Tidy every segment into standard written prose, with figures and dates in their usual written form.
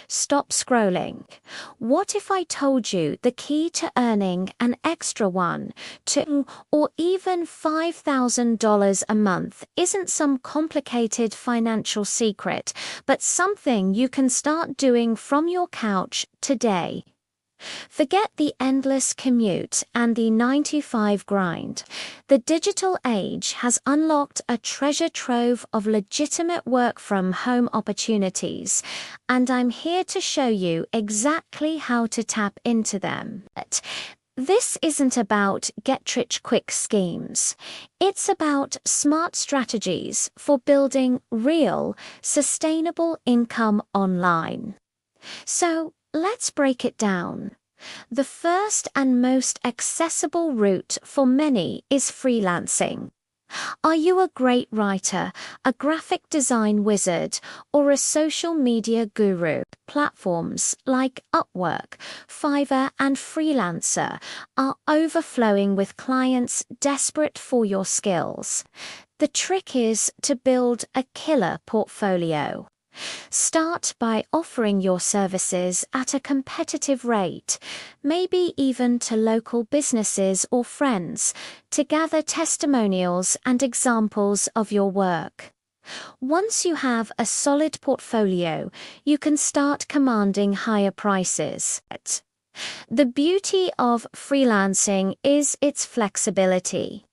Stop scrolling. What if I told you the key to earning an extra one, two, or even $5,000 a month isn't some complicated financial secret, but something you can start doing from your couch today? Forget the endless commute and the 9 to 5 grind. The digital age has unlocked a treasure trove of legitimate work from home opportunities, and I'm here to show you exactly how to tap into them. This isn't about get-rich-quick schemes. It's about smart strategies for building real, sustainable income online. So, let's break it down. The first and most accessible route for many is freelancing. Are you a great writer, a graphic design wizard, or a social media guru? Platforms like Upwork, Fiverr, and Freelancer are overflowing with clients desperate for your skills. The trick is to build a killer portfolio. Start by offering your services at a competitive rate, maybe even to local businesses or friends, to gather testimonials and examples of your work. Once you have a solid portfolio, you can start commanding higher prices. The beauty of freelancing is its flexibility.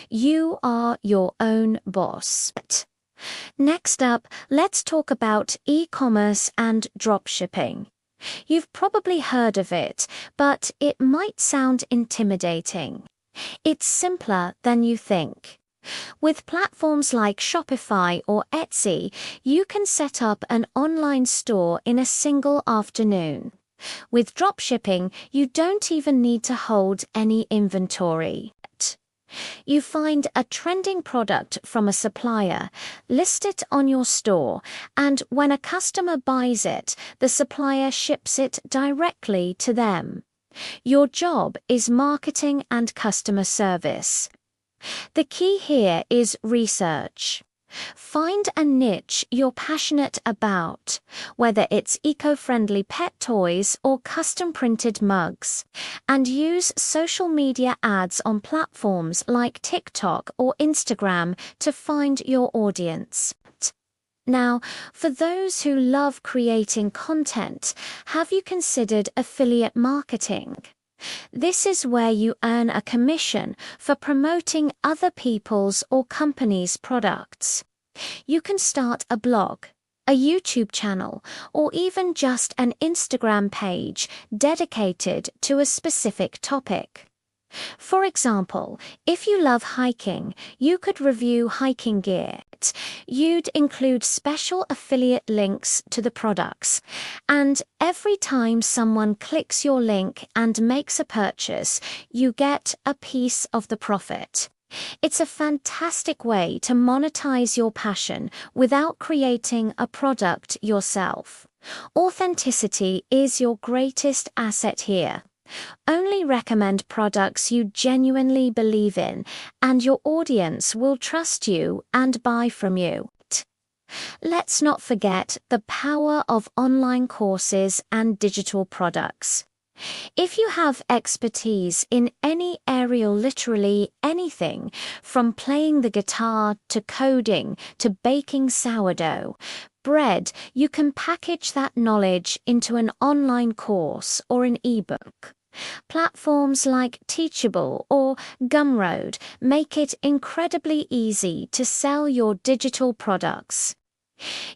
You are your own boss. Next up, let's talk about e-commerce and dropshipping. You've probably heard of it, but it might sound intimidating. It's simpler than you think. With platforms like Shopify or Etsy, you can set up an online store in a single afternoon. With dropshipping, you don't even need to hold any inventory. You find a trending product from a supplier, list it on your store, and when a customer buys it, the supplier ships it directly to them. Your job is marketing and customer service. The key here is research. Find a niche you're passionate about, whether it's eco-friendly pet toys or custom-printed mugs, and use social media ads on platforms like TikTok or Instagram to find your audience. Now, for those who love creating content, have you considered affiliate marketing? This is where you earn a commission for promoting other people's or companies' products. You can start a blog, a YouTube channel, or even just an Instagram page dedicated to a specific topic. For example, if you love hiking, you could review hiking gear. You'd include special affiliate links to the products, and every time someone clicks your link and makes a purchase, you get a piece of the profit. It's a fantastic way to monetize your passion without creating a product yourself. Authenticity is your greatest asset here. Only recommend products you genuinely believe in, and your audience will trust you and buy from you. Let's not forget the power of online courses and digital products. If you have expertise in any area, literally anything, from playing the guitar to coding to baking sourdough bread, you can package that knowledge into an online course or an ebook. Platforms like Teachable or Gumroad make it incredibly easy to sell your digital products.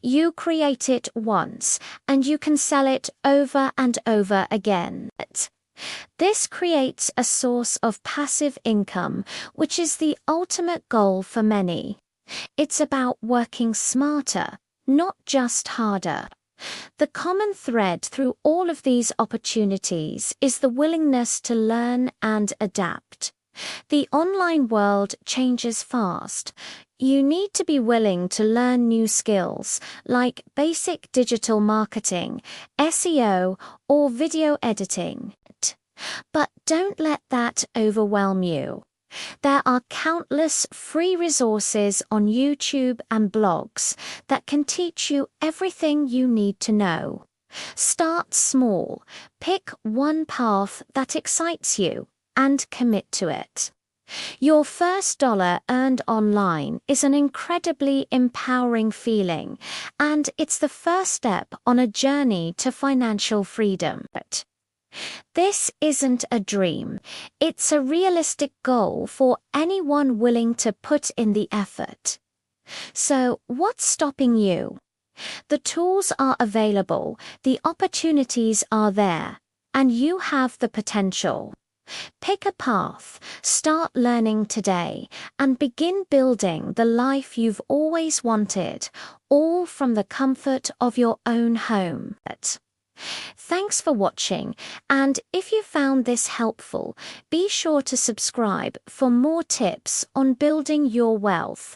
You create it once, and you can sell it over and over again. This creates a source of passive income, which is the ultimate goal for many. It's about working smarter, not just harder. The common thread through all of these opportunities is the willingness to learn and adapt. The online world changes fast. You need to be willing to learn new skills like basic digital marketing, SEO, or video editing. But don't let that overwhelm you. There are countless free resources on YouTube and blogs that can teach you everything you need to know. Start small, pick one path that excites you, and commit to it. Your first dollar earned online is an incredibly empowering feeling, and it's the first step on a journey to financial freedom. This isn't a dream, it's a realistic goal for anyone willing to put in the effort. So, what's stopping you? The tools are available, the opportunities are there, and you have the potential. Pick a path, start learning today, and begin building the life you've always wanted, all from the comfort of your own home. Thanks for watching, and if you found this helpful, be sure to subscribe for more tips on building your wealth.